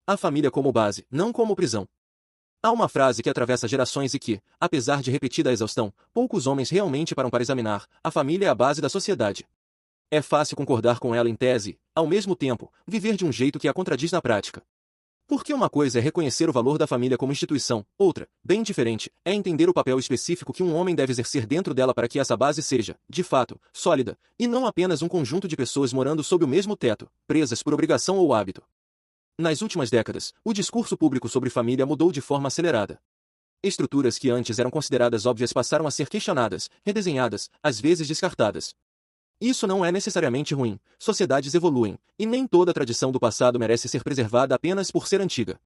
A família como base, não como prisão. Há uma frase que atravessa gerações e que, apesar de repetida a exaustão, poucos homens realmente param para examinar: a família é a base da sociedade. É fácil concordar com ela em tese, ao mesmo tempo, viver de um jeito que a contradiz na prática. Porque uma coisa é reconhecer o valor da família como instituição, outra, bem diferente, é entender o papel específico que um homem deve exercer dentro dela para que essa base seja, de fato, sólida, e não apenas um conjunto de pessoas morando sob o mesmo teto, presas por obrigação ou hábito. Nas últimas décadas, o discurso público sobre família mudou de forma acelerada. Estruturas que antes eram consideradas óbvias passaram a ser questionadas, redesenhadas, às vezes descartadas. Isso não é necessariamente ruim, sociedades evoluem, e nem toda a tradição do passado merece ser preservada apenas por ser antiga.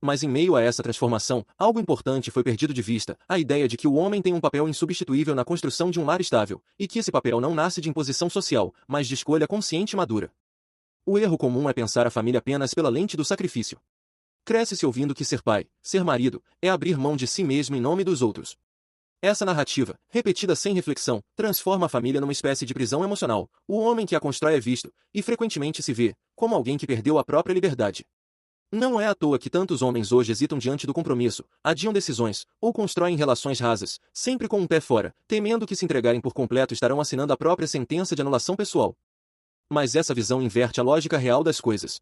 Mas em meio a essa transformação, algo importante foi perdido de vista: a ideia de que o homem tem um papel insubstituível na construção de um lar estável, e que esse papel não nasce de imposição social, mas de escolha consciente e madura. O erro comum é pensar a família apenas pela lente do sacrifício. Cresce-se ouvindo que ser pai, ser marido, é abrir mão de si mesmo em nome dos outros. Essa narrativa, repetida sem reflexão, transforma a família numa espécie de prisão emocional. O homem que a constrói é visto, e frequentemente se vê, como alguém que perdeu a própria liberdade. Não é à toa que tantos homens hoje hesitam diante do compromisso, adiam decisões, ou constroem relações rasas, sempre com um pé fora, temendo que se entregarem por completo estarão assinando a própria sentença de anulação pessoal. Mas essa visão inverte a lógica real das coisas.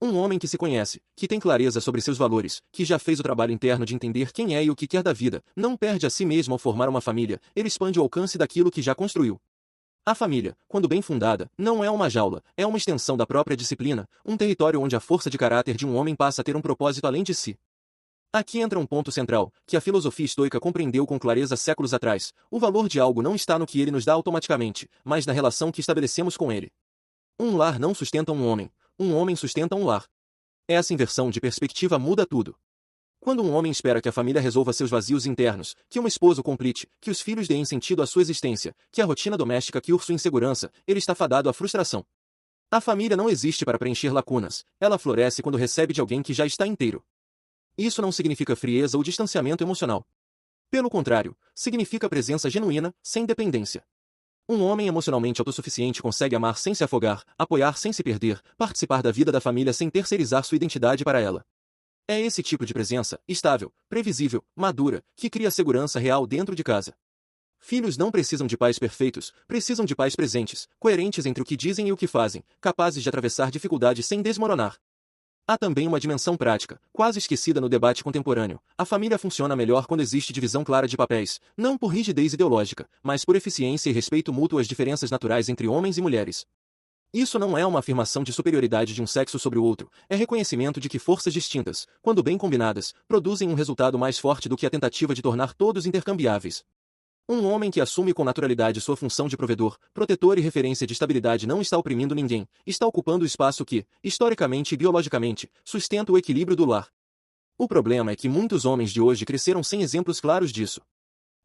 Um homem que se conhece, que tem clareza sobre seus valores, que já fez o trabalho interno de entender quem é e o que quer da vida, não perde a si mesmo ao formar uma família, ele expande o alcance daquilo que já construiu. A família, quando bem fundada, não é uma jaula, é uma extensão da própria disciplina, um território onde a força de caráter de um homem passa a ter um propósito além de si. Aqui entra um ponto central, que a filosofia estoica compreendeu com clareza séculos atrás: o valor de algo não está no que ele nos dá automaticamente, mas na relação que estabelecemos com ele. Um lar não sustenta um homem sustenta um lar. Essa inversão de perspectiva muda tudo. Quando um homem espera que a família resolva seus vazios internos, que uma esposa o complete, que os filhos deem sentido à sua existência, que a rotina doméstica cure sua insegurança, ele está fadado à frustração. A família não existe para preencher lacunas, ela floresce quando recebe de alguém que já está inteiro. Isso não significa frieza ou distanciamento emocional. Pelo contrário, significa presença genuína, sem dependência. Um homem emocionalmente autossuficiente consegue amar sem se afogar, apoiar sem se perder, participar da vida da família sem terceirizar sua identidade para ela. É esse tipo de presença, estável, previsível, madura, que cria segurança real dentro de casa. Filhos não precisam de pais perfeitos, precisam de pais presentes, coerentes entre o que dizem e o que fazem, capazes de atravessar dificuldades sem desmoronar. Há também uma dimensão prática, quase esquecida no debate contemporâneo. A família funciona melhor quando existe divisão clara de papéis, não por rigidez ideológica, mas por eficiência e respeito mútuo às diferenças naturais entre homens e mulheres. Isso não é uma afirmação de superioridade de um sexo sobre o outro, é reconhecimento de que forças distintas, quando bem combinadas, produzem um resultado mais forte do que a tentativa de tornar todos intercambiáveis. Um homem que assume com naturalidade sua função de provedor, protetor e referência de estabilidade não está oprimindo ninguém, está ocupando o espaço que, historicamente e biologicamente, sustenta o equilíbrio do lar. O problema é que muitos homens de hoje cresceram sem exemplos claros disso.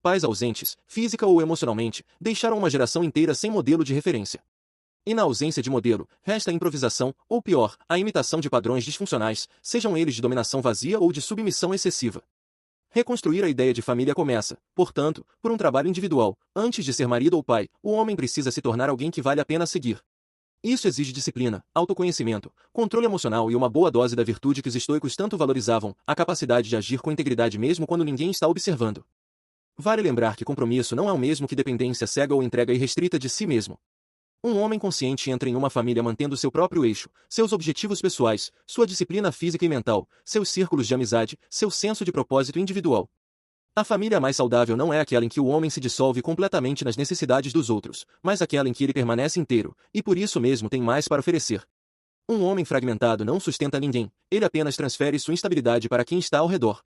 Pais ausentes, física ou emocionalmente, deixaram uma geração inteira sem modelo de referência. E na ausência de modelo, resta a improvisação, ou pior, a imitação de padrões disfuncionais, sejam eles de dominação vazia ou de submissão excessiva. Reconstruir a ideia de família começa, portanto, por um trabalho individual. Antes de ser marido ou pai, o homem precisa se tornar alguém que vale a pena seguir. Isso exige disciplina, autoconhecimento, controle emocional e uma boa dose da virtude que os estoicos tanto valorizavam, a capacidade de agir com integridade mesmo quando ninguém está observando. Vale lembrar que compromisso não é o mesmo que dependência cega ou entrega irrestrita de si mesmo. Um homem consciente entra em uma família mantendo seu próprio eixo, seus objetivos pessoais, sua disciplina física e mental, seus círculos de amizade, seu senso de propósito individual. A família mais saudável não é aquela em que o homem se dissolve completamente nas necessidades dos outros, mas aquela em que ele permanece inteiro, e por isso mesmo tem mais para oferecer. Um homem fragmentado não sustenta ninguém, ele apenas transfere sua instabilidade para quem está ao redor.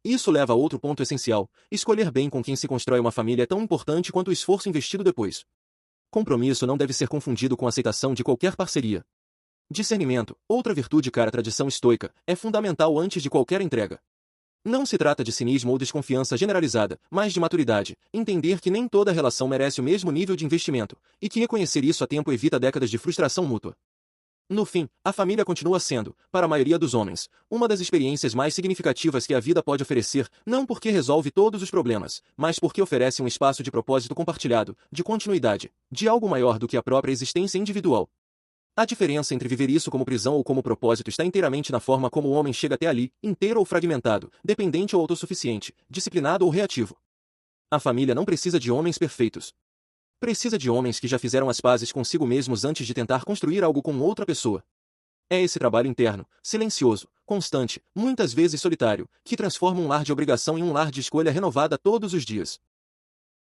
Isso leva a outro ponto essencial: escolher bem com quem se constrói uma família é tão importante quanto o esforço investido depois. Compromisso não deve ser confundido com aceitação de qualquer parceria. Discernimento, outra virtude cara à tradição estoica, é fundamental antes de qualquer entrega. Não se trata de cinismo ou desconfiança generalizada, mas de maturidade, entender que nem toda relação merece o mesmo nível de investimento, e que reconhecer isso a tempo evita décadas de frustração mútua. No fim, a família continua sendo, para a maioria dos homens, uma das experiências mais significativas que a vida pode oferecer, não porque resolve todos os problemas, mas porque oferece um espaço de propósito compartilhado, de continuidade, de algo maior do que a própria existência individual. A diferença entre viver isso como prisão ou como propósito está inteiramente na forma como o homem chega até ali, inteiro ou fragmentado, dependente ou autossuficiente, disciplinado ou reativo. A família não precisa de homens perfeitos. Precisa de homens que já fizeram as pazes consigo mesmos antes de tentar construir algo com outra pessoa. É esse trabalho interno, silencioso, constante, muitas vezes solitário, que transforma um lar de obrigação em um lar de escolha renovada todos os dias.